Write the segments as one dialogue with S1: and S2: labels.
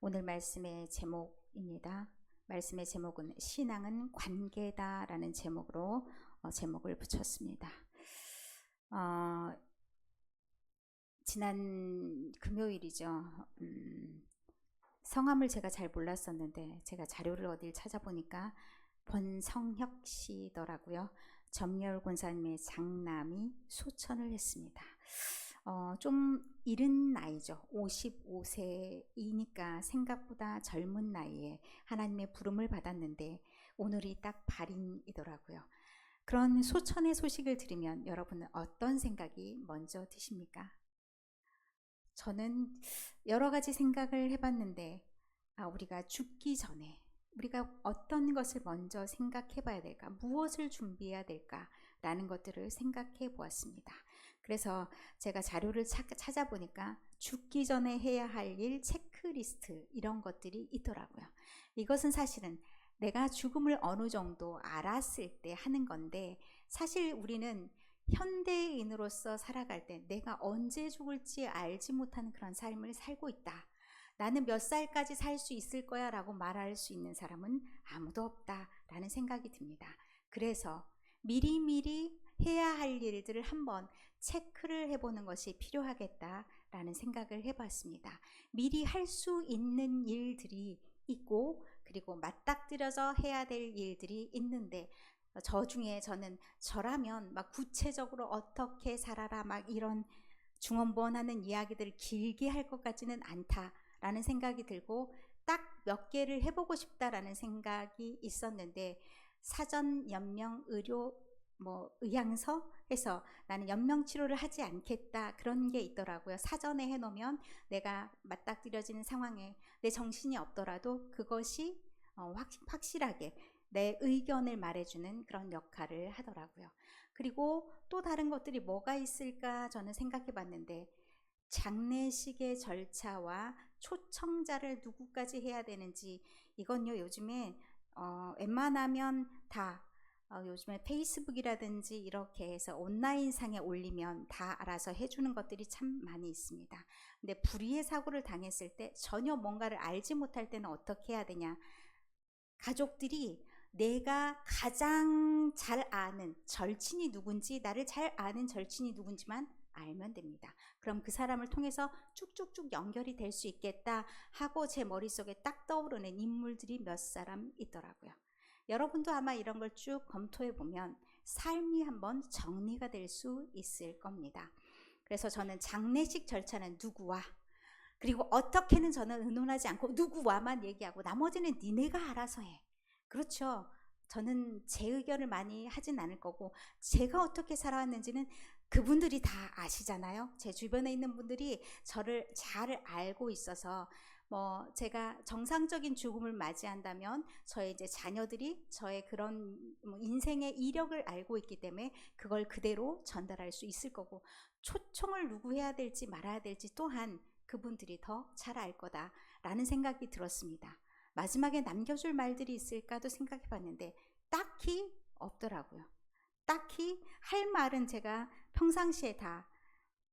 S1: 오늘 말씀의 제목입니다. 말씀의 제목은 신앙은 관계다라는 제목으로 제목을 붙였습니다. 지난 금요일이죠. 성함을 제가 잘 몰랐었는데 제가 자료를 어딜 찾아보니까 권성혁 씨더라고요. 점열 권사님의 장남이 소천을 했습니다. 좀 이른 나이죠. 55세이니까 생각보다 젊은 나이에 하나님의 부름을 받았는데 오늘이 딱 발인이더라고요. 그런 소천의 소식을 들으면 여러분은 어떤 생각이 먼저 드십니까? 저는 여러 가지 생각을 해봤는데 우리가 죽기 전에 우리가 어떤 것을 먼저 생각해 봐야 될까? 무엇을 준비해야 될까? 라는 것들을 생각해 보았습니다. 그래서 제가 자료를 찾아보니까 죽기 전에 해야 할 일 체크리스트 이런 것들이 있더라고요. 이것은 사실은 내가 죽음을 어느 정도 알았을 때 하는 건데 사실 우리는 현대인으로서 살아갈 때 내가 언제 죽을지 알지 못하는 그런 삶을 살고 있다. 나는 몇 살까지 살 수 있을 거야 라고 말할 수 있는 사람은 아무도 없다 라는 생각이 듭니다. 그래서 미리미리 해야 할 일들을 한번 체크를 해보는 것이 필요하겠다 라는 생각을 해봤습니다. 미리 할 수 있는 일들이 있고 그리고 맞닥뜨려서 해야 될 일들이 있는데 저 중에 저라면 막 구체적으로 어떻게 살아라 막 이런 중언부언하는 이야기들을 길게 할 것 같지는 않다라는 생각이 들고 딱 몇 개를 해보고 싶다라는 생각이 있었는데 사전 연명 의료 의향서 해서 나는 연명 치료를 하지 않겠다 그런 게 있더라고요. 사전에 해놓으면 내가 맞닥뜨려지는 상황에 내 정신이 없더라도 그것이 확실하게 내 의견을 말해주는 그런 역할을 하더라고요. 그리고 또 다른 것들이 뭐가 있을까 저는 생각해 봤는데 장례식의 절차와 초청자를 누구까지 해야 되는지 이건요 요즘에 웬만하면 다 요즘에 페이스북이라든지 이렇게 해서 온라인상에 올리면 다 알아서 해주는 것들이 참 많이 있습니다. 근데 불의의 사고를 당했을 때 전혀 뭔가를 알지 못할 때는 어떻게 해야 되냐, 가족들이 내가 가장 잘 아는 절친이 누군지, 나를 잘 아는 절친이 누군지만 알면 됩니다. 그럼 그 사람을 통해서 쭉쭉쭉 연결이 될 수 있겠다 하고 제 머릿속에 딱 떠오르는 인물들이 몇 사람 있더라고요. 여러분도 아마 이런 걸 쭉 검토해 보면 삶이 한번 정리가 될 수 있을 겁니다. 그래서 저는 장례식 절차는 누구와 그리고 어떻게는 저는 의논하지 않고 누구와만 얘기하고 나머지는 니네가 알아서 해. 그렇죠. 저는 제 의견을 많이 하진 않을 거고 제가 어떻게 살아왔는지는 그분들이 다 아시잖아요. 제 주변에 있는 분들이 저를 잘 알고 있어서 제가 정상적인 죽음을 맞이한다면 저의 이제 자녀들이 저의 그런 인생의 이력을 알고 있기 때문에 그걸 그대로 전달할 수 있을 거고 초청을 누구 해야 될지 말아야 될지 또한 그분들이 더 잘 알 거다라는 생각이 들었습니다. 마지막에 남겨줄 말들이 있을까도 생각해 봤는데 딱히 없더라고요. 딱히 할 말은 제가 평상시에 다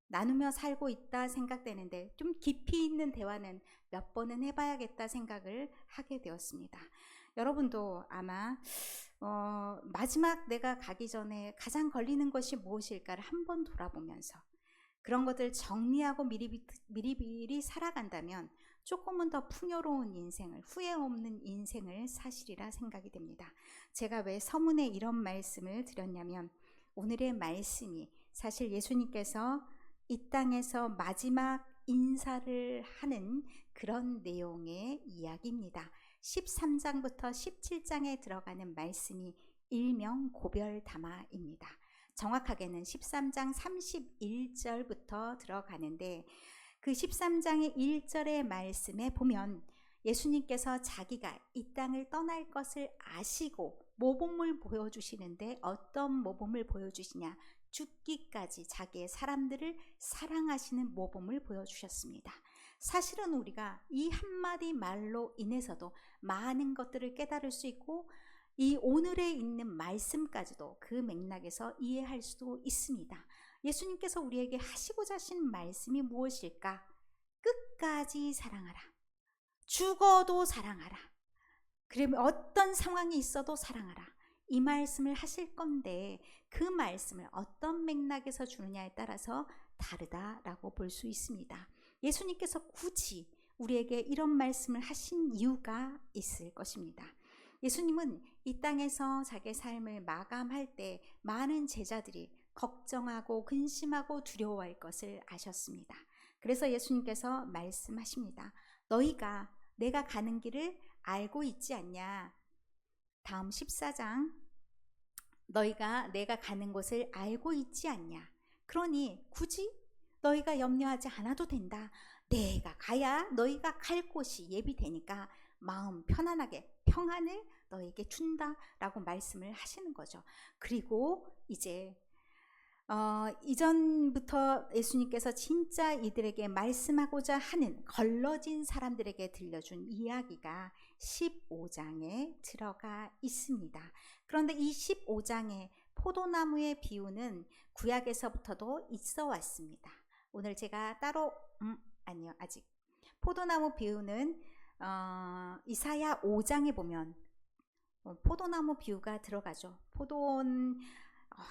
S1: 나누며 살고 있다 생각되는데 좀 깊이 있는 대화는 몇 번은 해봐야겠다 생각을 하게 되었습니다. 여러분도 아마 마지막 내가 가기 전에 가장 걸리는 것이 무엇일까를 한번 돌아보면서 그런 것들 정리하고 미리미리 살아간다면 조금은 더 풍요로운 인생을, 후회 없는 인생을 사시리라 생각이 됩니다. 제가 왜 서문에 이런 말씀을 드렸냐면 오늘의 말씀이 사실 예수님께서 이 땅에서 마지막 인사를 하는 그런 내용의 이야기입니다. 13장부터 17장에 들어가는 말씀이 일명 고별담화입니다. 정확하게는 13장 31절부터 들어가는데 그 13장의 1절의 말씀에 보면 예수님께서 자기가 이 땅을 떠날 것을 아시고 모범을 보여주시는데 어떤 모범을 보여주시냐, 죽기까지 자기의 사람들을 사랑하시는 모범을 보여주셨습니다. 사실은 우리가 이 한마디 말로 인해서도 많은 것들을 깨달을 수 있고 이 오늘에 있는 말씀까지도 그 맥락에서 이해할 수도 있습니다. 예수님께서 우리에게 하시고자 하신 말씀이 무엇일까? 끝까지 사랑하라. 죽어도 사랑하라. 그러면 어떤 상황이 있어도 사랑하라. 이 말씀을 하실 건데 그 말씀을 어떤 맥락에서 주느냐에 따라서 다르다라고 볼 수 있습니다. 예수님께서 굳이 우리에게 이런 말씀을 하신 이유가 있을 것입니다. 예수님은 이 땅에서 자기의 삶을 마감할 때 많은 제자들이 걱정하고 근심하고 두려워할 것을 아셨습니다. 그래서 예수님께서 말씀하십니다. 너희가 내가 가는 길을 알고 있지 않냐? 다음 14장 너희가 내가 가는 곳을 알고 있지 않냐? 그러니 굳이 너희가 염려하지 않아도 된다. 내가 가야 너희가 갈 곳이 예비되니까 마음 편안하게 평안을 너희에게 준다라고 말씀을 하시는 거죠. 그리고 이제 이전부터 예수님께서 진짜 이들에게 말씀하고자 하는 걸러진 사람들에게 들려준 이야기가 15장에 들어가 있습니다. 그런데 이 15장의 포도나무의 비유는 구약에서부터도 있어 왔습니다. 오늘 제가 따로 아니요, 아직 포도나무 비유는 이사야 5장에 보면 포도나무 비유가 들어가죠. 포도원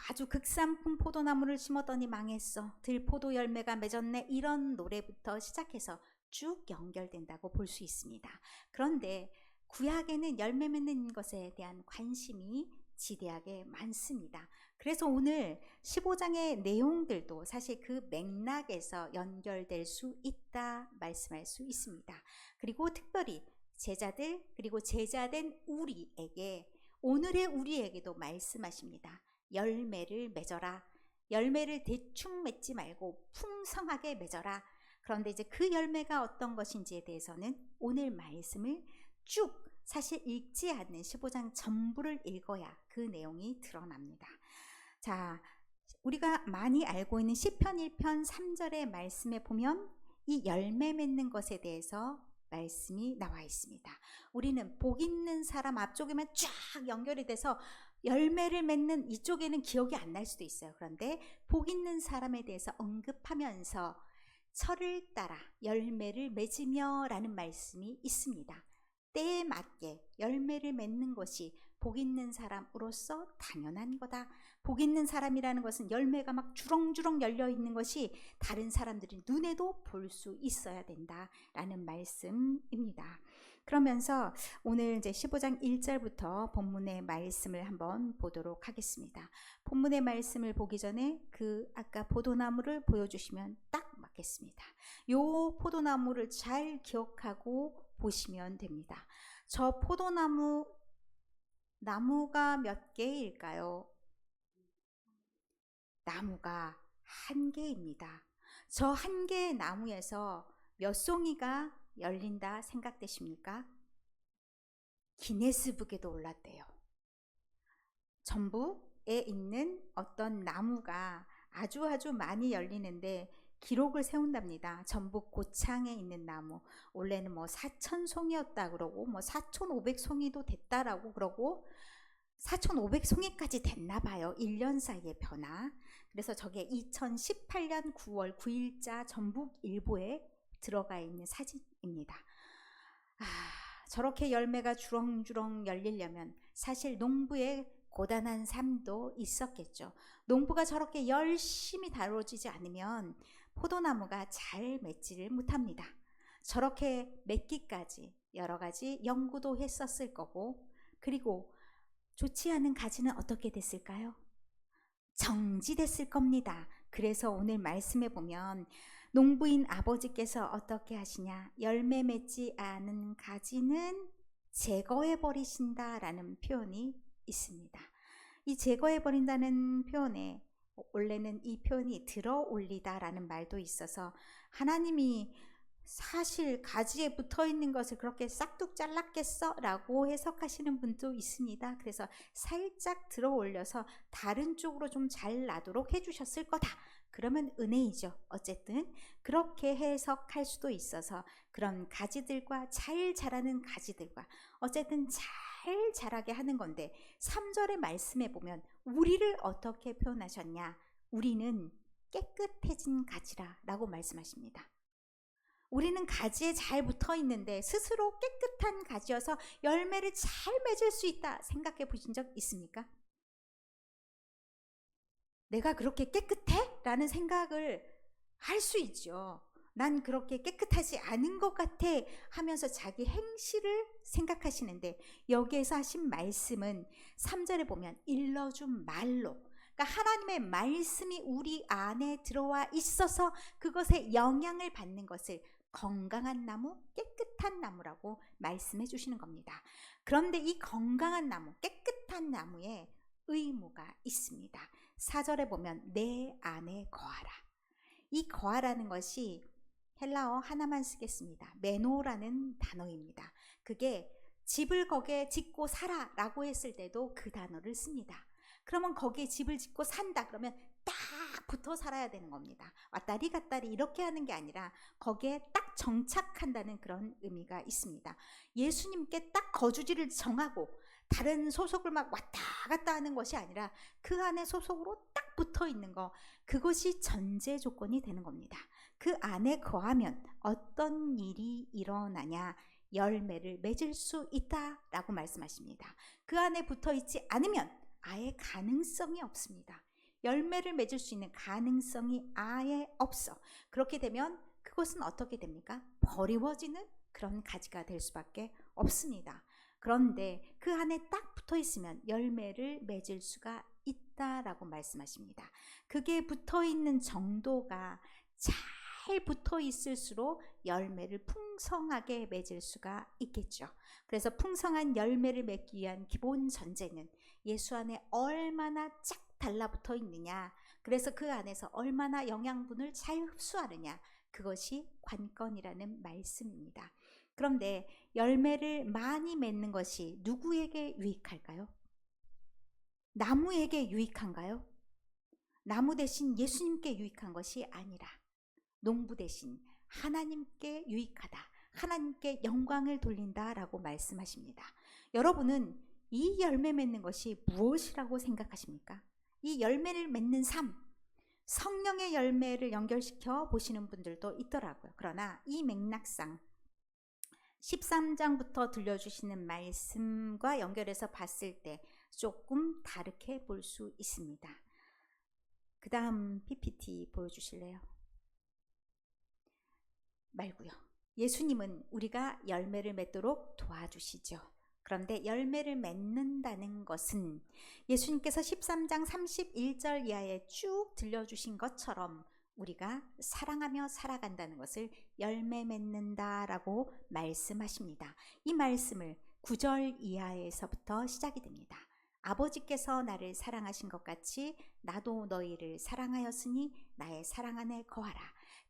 S1: 아주 극산품 포도나무를 심었더니 망했어. 들포도 열매가 맺었네. 이런 노래부터 시작해서 쭉 연결된다고 볼 수 있습니다. 그런데 구약에는 열매 맺는 것에 대한 관심이 지대하게 많습니다. 그래서 오늘 15장의 내용들도 사실 그 맥락에서 연결될 수 있다 말씀할 수 있습니다. 그리고 특별히 제자들 그리고 제자된 우리에게 오늘의 우리에게도 말씀하십니다. 열매를 맺어라. 열매를 대충 맺지 말고 풍성하게 맺어라. 그런데 이제 그 열매가 어떤 것인지에 대해서는 오늘 말씀을 쭉 사실 읽지 않는 15장 전부를 읽어야 그 내용이 드러납니다. 자, 우리가 많이 알고 있는 시편 1편 3절의 말씀에 보면 이 열매 맺는 것에 대해서 말씀이 나와 있습니다. 우리는 복 있는 사람 앞쪽에만 쫙 연결이 돼서 열매를 맺는 이쪽에는 기억이 안 날 수도 있어요. 그런데 복 있는 사람에 대해서 언급하면서 철을 따라 열매를 맺으며 라는 말씀이 있습니다. 때에 맞게 열매를 맺는 것이 복 있는 사람으로서 당연한 거다. 복 있는 사람이라는 것은 열매가 막 주렁주렁 열려 있는 것이 다른 사람들이 눈에도 볼 수 있어야 된다라는 말씀입니다. 그러면서 오늘 이제 15장 1절부터 본문의 말씀을 한번 보도록 하겠습니다. 본문의 말씀을 보기 전에 그 아까 포도나무를 보여주시면 딱 맞겠습니다. 요 포도나무를 잘 기억하고 보시면 됩니다. 저 포도나무 나무가 몇 개일까요? 나무가 한 개입니다. 저 한 개의 나무에서 몇 송이가 열린다 생각되십니까? 기네스북에도 올랐대요. 전북에 있는 어떤 나무가 아주 많이 열리는데 기록을 세운답니다. 전북 고창에 있는 나무. 원래는 뭐 4,000송이였다 그러고 뭐 4,500송이도 됐다라고 그러고 4,500송이까지 됐나 봐요. 1년 사이의 변화. 그래서 저게 2018년 9월 9일자 전북일보에 들어가 있는 사진입니다. 저렇게 열매가 주렁주렁 열리려면 사실 농부의 고단한 삶도 있었겠죠. 농부가 저렇게 열심히 다뤄지지 않으면 포도나무가 잘 맺지를 못합니다. 저렇게 맺기까지 여러 가지 연구도 했었을 거고, 그리고 좋지 않은 가지는 어떻게 됐을까요? 정지됐을 겁니다. 그래서 오늘 말씀에 보면 농부인 아버지께서 어떻게 하시냐? 열매 맺지 않은 가지는 제거해 버리신다라는 표현이 있습니다. 이 제거해 버린다는 표현에 원래는 이 표현이 들어 올리다라는 말도 있어서 하나님이 사실 가지에 붙어 있는 것을 그렇게 싹둑 잘랐겠어? 라고 해석하시는 분도 있습니다. 그래서 살짝 들어 올려서 다른 쪽으로 좀 잘 나도록 해주셨을 거다. 그러면 은혜이죠. 어쨌든 그렇게 해석할 수도 있어서 그런 가지들과 잘 자라는 가지들과 어쨌든 잘 자라게 하는 건데 3절의 말씀에 보면 우리를 어떻게 표현하셨냐? 우리는 깨끗해진 가지라 라고 말씀하십니다. 우리는 가지에 잘 붙어 있는데 스스로 깨끗한 가지여서 열매를 잘 맺을 수 있다 생각해 보신 적 있습니까? 내가 그렇게 깨끗해? 라는 생각을 할 수 있죠. 난 그렇게 깨끗하지 않은 것 같아 하면서 자기 행실을 생각하시는데, 여기에서 하신 말씀은 3절에 보면 일러준 말로, 그러니까 하나님의 말씀이 우리 안에 들어와 있어서 그것에 영향을 받는 것을 건강한 나무, 깨끗한 나무라고 말씀해 주시는 겁니다. 그런데 이 건강한 나무, 깨끗한 나무에 의무가 있습니다. 4절에 보면 내 안에 거하라. 이 거하라는 것이 헬라어 하나만 쓰겠습니다. 메노라는 단어입니다. 그게 집을 거기에 짓고 살아 라고 했을 때도 그 단어를 씁니다. 그러면 거기에 집을 짓고 산다 그러면 딱 붙어 살아야 되는 겁니다. 왔다리 갔다리 이렇게 하는 게 아니라 거기에 딱 정착한다는 그런 의미가 있습니다. 예수님께 딱 거주지를 정하고 다른 소속을 막 왔다 갔다 하는 것이 아니라 그 안에 소속으로 딱 붙어 있는 거, 그것이 전제 조건이 되는 겁니다. 그 안에 거하면 어떤 일이 일어나냐? 열매를 맺을 수 있다라고 말씀하십니다. 그 안에 붙어 있지 않으면 아예 가능성이 없습니다. 열매를 맺을 수 있는 가능성이 아예 없어. 그렇게 되면 그것은 어떻게 됩니까? 버리워지는 그런 가지가 될 수밖에 없습니다. 그런데 그 안에 딱 붙어 있으면 열매를 맺을 수가 있다라고 말씀하십니다. 그게 붙어 있는 정도가 잘 붙어 있을수록 열매를 풍성하게 맺을 수가 있겠죠. 그래서 풍성한 열매를 맺기 위한 기본 전제는 예수 안에 얼마나 쫙 달라붙어 있느냐, 그래서 그 안에서 얼마나 영양분을 잘 흡수하느냐, 그것이 관건이라는 말씀입니다. 그런데 열매를 많이 맺는 것이 누구에게 유익할까요? 나무에게 유익한가요? 나무 대신 예수님께 유익한 것이 아니라 농부 대신 하나님께 유익하다, 하나님께 영광을 돌린다라고 말씀하십니다. 여러분은 이 열매 맺는 것이 무엇이라고 생각하십니까? 이 열매를 맺는 삶, 성령의 열매를 연결시켜 보시는 분들도 있더라고요. 그러나 이 맥락상 13장부터 들려주시는 말씀과 연결해서 봤을 때 조금 다르게 볼 수 있습니다. 그 다음 PPT 보여주실래요? 말고요. 예수님은 우리가 열매를 맺도록 도와주시죠. 그런데 열매를 맺는다는 것은 예수님께서 13장 31절 이하에 쭉 들려주신 것처럼 우리가 사랑하며 살아간다는 것을 열매 맺는다라고 말씀하십니다. 이 말씀을 9절 이하에서부터 시작이 됩니다. 아버지께서 나를 사랑하신 것 같이 나도 너희를 사랑하였으니 나의 사랑 안에 거하라.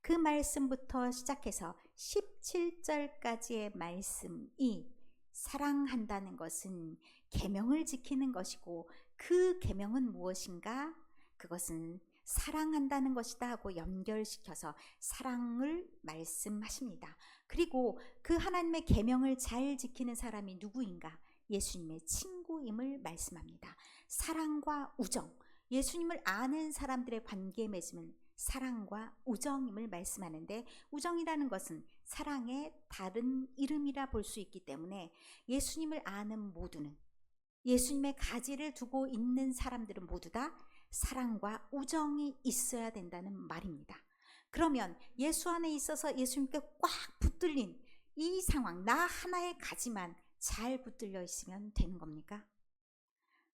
S1: 그 말씀부터 시작해서 17절까지의 말씀이 사랑한다는 것은 계명을 지키는 것이고, 그 계명은 무엇인가? 그것은 사랑한다는 것이다 하고 연결시켜서 사랑을 말씀하십니다. 그리고 그 하나님의 계명을 잘 지키는 사람이 누구인가? 예수님의 친구임을 말씀합니다. 사랑과 우정, 예수님을 아는 사람들의 관계에 맺으면 사랑과 우정임을 말씀하는데, 우정이라는 것은 사랑의 다른 이름이라 볼 수 있기 때문에 예수님을 아는 모두는, 예수님의 가지를 두고 있는 사람들은 모두 다 사랑과 우정이 있어야 된다는 말입니다. 그러면 예수 안에 있어서 예수님께 꽉 붙들린 이 상황, 나 하나의 가지만 잘 붙들려 있으면 되는 겁니까?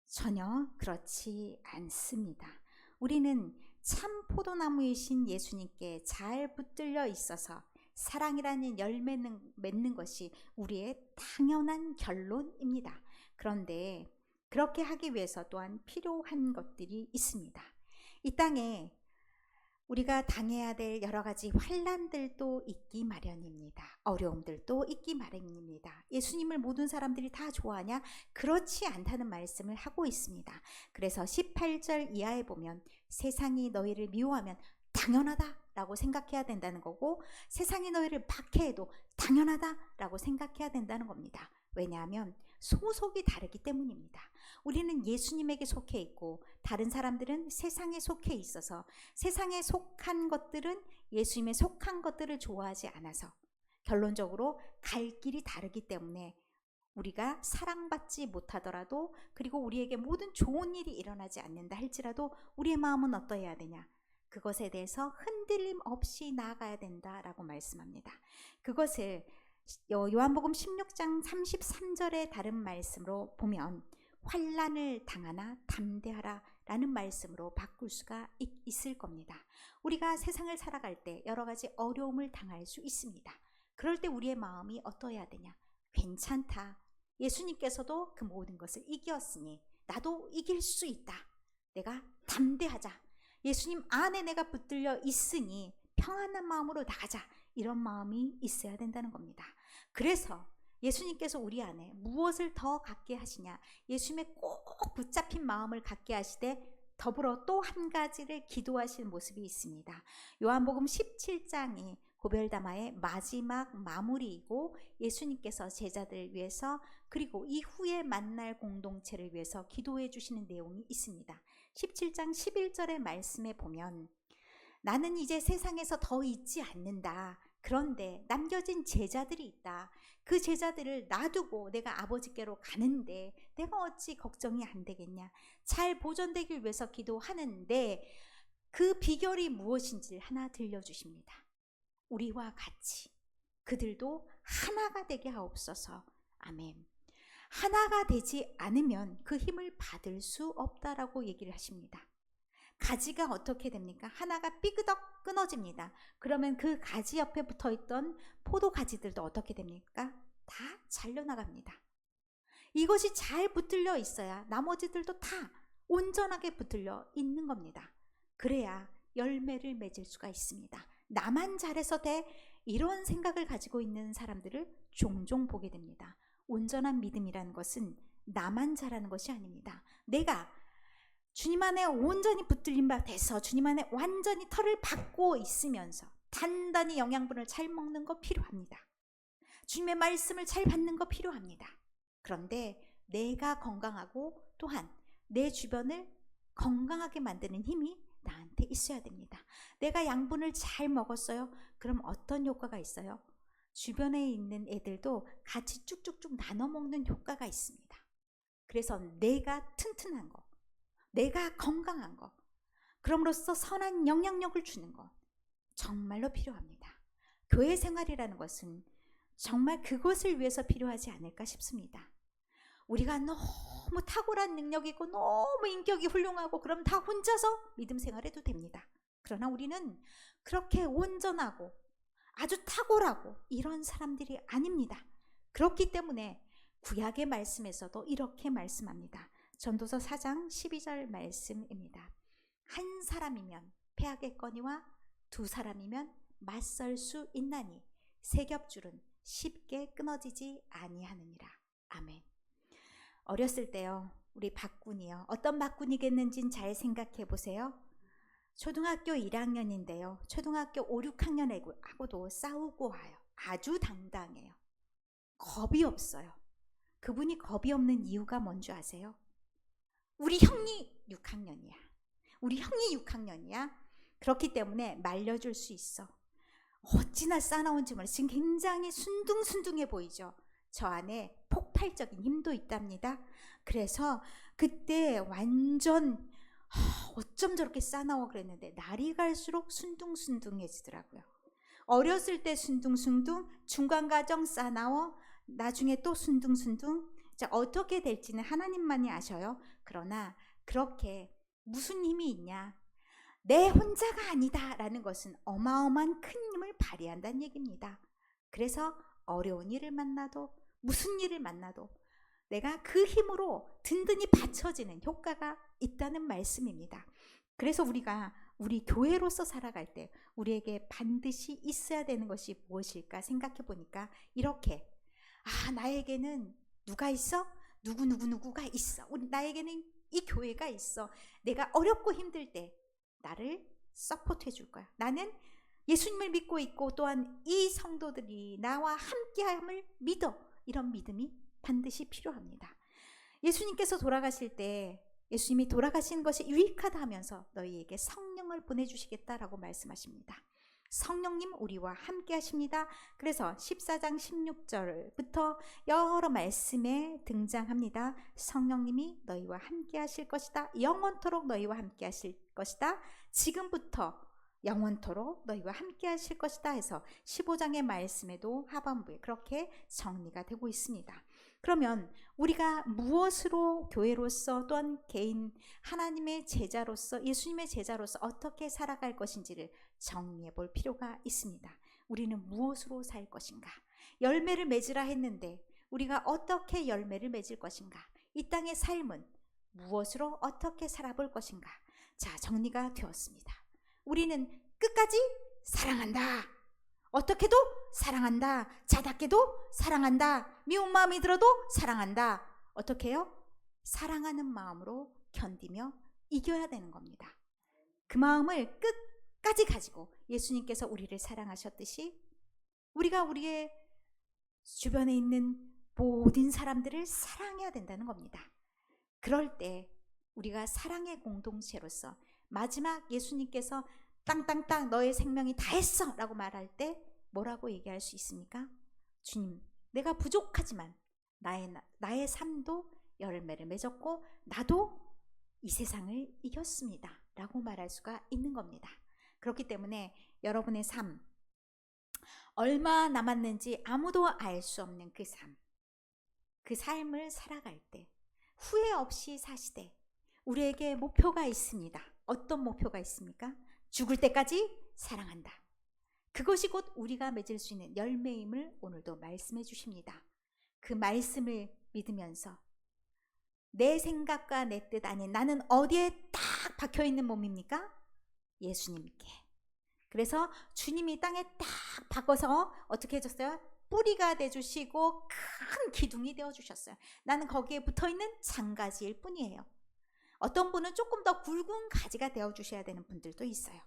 S1: 전혀 그렇지 않습니다. 우리는 참 포도나무이신 예수님께 잘 붙들려 있어서 사랑이라는 열매를 맺는 것이 우리의 당연한 결론입니다. 그런데 그렇게 하기 위해서 또한 필요한 것들이 있습니다. 이 땅에 우리가 당해야 될 여러 가지 환난들도 있기 마련입니다. 어려움들도 있기 마련입니다. 예수님을 모든 사람들이 다 좋아하냐? 그렇지 않다는 말씀을 하고 있습니다. 그래서 18절 이하에 보면 세상이 너희를 미워하면 당연하다라고 생각해야 된다는 거고, 세상이 너희를 박해해도 당연하다라고 생각해야 된다는 겁니다. 왜냐하면 소속이 다르기 때문입니다. 우리는 예수님에게 속해 있고 다른 사람들은 세상에 속해 있어서 세상에 속한 것들은 예수님에 속한 것들을 좋아하지 않아서 결론적으로 갈 길이 다르기 때문에 우리가 사랑받지 못하더라도, 그리고 우리에게 모든 좋은 일이 일어나지 않는다 할지라도 우리의 마음은 어떠해야 되냐? 그것에 대해서 흔들림 없이 나아가야 된다라고 말씀합니다. 그것을 요한복음 16장 33절의 다른 말씀으로 보면 환난을 당하나 담대하라 라는 말씀으로 바꿀 수가 있을 겁니다. 우리가 세상을 살아갈 때 여러 가지 어려움을 당할 수 있습니다. 그럴 때 우리의 마음이 어떠해야 되냐? 괜찮다. 예수님께서도 그 모든 것을 이겼으니 나도 이길 수 있다. 내가 담대하자. 예수님 안에 내가 붙들려 있으니 평안한 마음으로 나가자. 이런 마음이 있어야 된다는 겁니다. 그래서 예수님께서 우리 안에 무엇을 더 갖게 하시냐? 예수님의 꼭 붙잡힌 마음을 갖게 하시되 더불어 또 한 가지를 기도하시는 모습이 있습니다. 요한복음 17장이 고별담화의 마지막 마무리이고 예수님께서 제자들을 위해서 그리고 이후에 만날 공동체를 위해서 기도해 주시는 내용이 있습니다. 17장 11절의 말씀에 보면 나는 이제 세상에서 더 있지 않는다. 그런데 남겨진 제자들이 있다. 그 제자들을 놔두고 내가 아버지께로 가는데 내가 어찌 걱정이 안 되겠냐. 잘 보존되길 위해서 기도하는데 그 비결이 무엇인지 하나 들려주십니다. 우리와 같이 그들도 하나가 되게 하옵소서. 아멘. 하나가 되지 않으면 그 힘을 받을 수 없다라고 얘기를 하십니다. 가지가 어떻게 됩니까? 하나가 삐그덕 끊어집니다. 그러면 그 가지 옆에 붙어있던 포도 가지들도 어떻게 됩니까? 다 잘려나갑니다. 이것이 잘 붙들려 있어야 나머지들도 다 온전하게 붙들려 있는 겁니다. 그래야 열매를 맺을 수가 있습니다. 나만 잘해서 돼, 이런 생각을 가지고 있는 사람들을 종종 보게 됩니다. 온전한 믿음이라는 것은 나만 잘하는 것이 아닙니다. 내가 주님 안에 온전히 붙들린 바 돼서 주님 안에 완전히 털을 박고 있으면서 단단히 영양분을 잘 먹는 거 필요합니다. 주님의 말씀을 잘 받는 거 필요합니다. 그런데 내가 건강하고 또한 내 주변을 건강하게 만드는 힘이 나한테 있어야 됩니다. 내가 양분을 잘 먹었어요. 그럼 어떤 효과가 있어요? 주변에 있는 애들도 같이 쭉쭉쭉 나눠 먹는 효과가 있습니다. 그래서 내가 튼튼한 거, 내가 건강한 거, 그럼으로써 선한 영향력을 주는 것 정말로 필요합니다. 교회 생활이라는 것은 정말 그것을 위해서 필요하지 않을까 싶습니다. 우리가 너무 탁월한 능력이고 너무 인격이 훌륭하고 그럼 다 혼자서 믿음 생활해도 됩니다. 그러나 우리는 그렇게 온전하고 아주 탁월하고 이런 사람들이 아닙니다. 그렇기 때문에 구약의 말씀에서도 이렇게 말씀합니다. 전도서 4장 12절 말씀입니다. 한 사람이면 패하겠거니와 두 사람이면 맞설 수 있나니 세 겹줄은 쉽게 끊어지지 아니하느니라. 아멘. 어렸을 때요, 우리 박군이요, 어떤 박군이겠는지는 잘 생각해 보세요. 초등학교 1학년인데요 초등학교 5, 6학년하고도 싸우고 와요. 아주 당당해요. 겁이 없어요. 그분이 겁이 없는 이유가 뭔지 아세요? 우리 형이 6학년이야. 우리 형이 6학년이야. 그렇기 때문에 말려줄 수 있어. 어찌나 싸나운지 몰라요. 지금 굉장히 순둥순둥해 보이죠. 저 안에 폭발적인 힘도 있답니다. 그래서 그때 완전 어쩜 저렇게 싸나워 그랬는데 날이 갈수록 순둥순둥해지더라고요. 어렸을 때 순둥순둥, 중간과정 싸나워, 나중에 또 순둥순둥. 자, 어떻게 될지는 하나님만이 아셔요. 그러나 그렇게 무슨 힘이 있냐? 내 혼자가 아니다 라는 것은 어마어마한 큰 힘을 발휘한다는 얘기입니다. 그래서 어려운 일을 만나도 무슨 일을 만나도 내가 그 힘으로 든든히 받쳐지는 효과가 있다는 말씀입니다. 그래서 우리가 우리 교회로서 살아갈 때 우리에게 반드시 있어야 되는 것이 무엇일까 생각해 보니까 이렇게, 나에게는 누가 있어? 누구가 있어. 나에게는 이 교회가 있어. 내가 어렵고 힘들 때 나를 서포트해 줄 거야. 나는 예수님을 믿고 있고 또한 이 성도들이 나와 함께함을 믿어. 이런 믿음이 반드시 필요합니다. 예수님께서 돌아가실 때 예수님이 돌아가신 것이 유익하다 하면서 너희에게 성령을 보내주시겠다라고 말씀하십니다. 성령님 우리와 함께 하십니다. 그래서 14장 16절부터 여러 말씀에 등장합니다. 성령님이 너희와 함께 하실 것이다. 영원토록 너희와 함께 하실 것이다. 지금부터 영원토록 너희와 함께 하실 것이다 해서 15장의 말씀에도 하반부에 그렇게 정리가 되고 있습니다. 그러면 우리가 무엇으로 교회로서 또한 개인 하나님의 제자로서 예수님의 제자로서 어떻게 살아갈 것인지를 정리해 볼 필요가 있습니다. 우리는 무엇으로 살 것인가? 열매를 맺으라 했는데 우리가 어떻게 열매를 맺을 것인가? 이 땅의 삶은 무엇으로 어떻게 살아볼 것인가? 자, 정리가 되었습니다. 우리는 끝까지 사랑한다. 어떻게도 사랑한다. 자답게도 사랑한다. 미운 마음이 들어도 사랑한다. 어떻게 해요? 사랑하는 마음으로 견디며 이겨야 되는 겁니다. 그 마음을 끝까지 가지고 예수님께서 우리를 사랑하셨듯이 우리가 우리의 주변에 있는 모든 사람들을 사랑해야 된다는 겁니다. 그럴 때 우리가 사랑의 공동체로서 마지막 예수님께서 땅땅땅 너의 생명이 다 했어 라고 말할 때 뭐라고 얘기할 수 있습니까? 주님, 내가 부족하지만 나의 삶도 열매를 맺었고 나도 이 세상을 이겼습니다 라고 말할 수가 있는 겁니다. 그렇기 때문에 여러분의 삶, 얼마 남았는지 아무도 알 수 없는 그 삶을 살아갈 때 후회 없이 사시되 우리에게 목표가 있습니다. 어떤 목표가 있습니까? 죽을 때까지 사랑한다. 그것이 곧 우리가 맺을 수 있는 열매임을 오늘도 말씀해 주십니다. 그 말씀을 믿으면서 내 생각과 내 뜻 아닌 나는 어디에 딱 박혀 있는 몸입니까? 예수님께. 그래서 주님이 땅에 딱 박아서 어떻게 해줬어요? 뿌리가 되주시고 큰 기둥이 되어주셨어요. 나는 거기에 붙어있는 장가지일 뿐이에요. 어떤 분은 조금 더 굵은 가지가 되어주셔야 되는 분들도 있어요.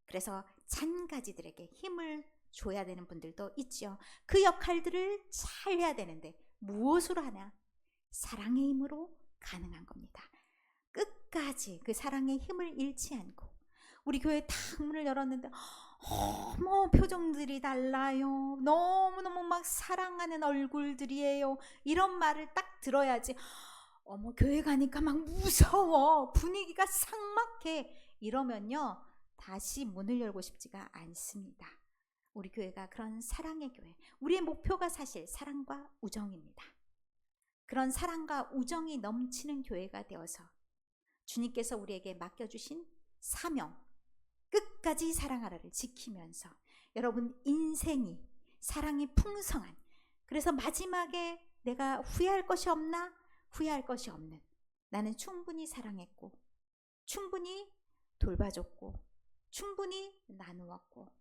S1: 그래서 잔가지들에게 힘을 줘야 되는 분들도 있죠. 그 역할들을 잘 해야 되는데 무엇으로 하냐? 사랑의 힘으로 가능한 겁니다. 끝까지 그 사랑의 힘을 잃지 않고 우리 교회 딱 문을 열었는데 어머 표정들이 달라요. 너무너무 막 사랑하는 얼굴들이에요. 이런 말을 딱 들어야지 어머 교회 가니까 막 무서워. 분위기가 삭막해. 이러면요. 다시 문을 열고 싶지가 않습니다. 우리 교회가 그런 사랑의 교회. 우리의 목표가 사실 사랑과 우정입니다. 그런 사랑과 우정이 넘치는 교회가 되어서 주님께서 우리에게 맡겨주신 사명, 끝까지 사랑하라를 지키면서 여러분 인생이 사랑이 풍성한, 그래서 마지막에 내가 후회할 것이 없나? 후회할 것이 없는, 나는 충분히 사랑했고 충분히 돌봐줬고 충분히 나누었고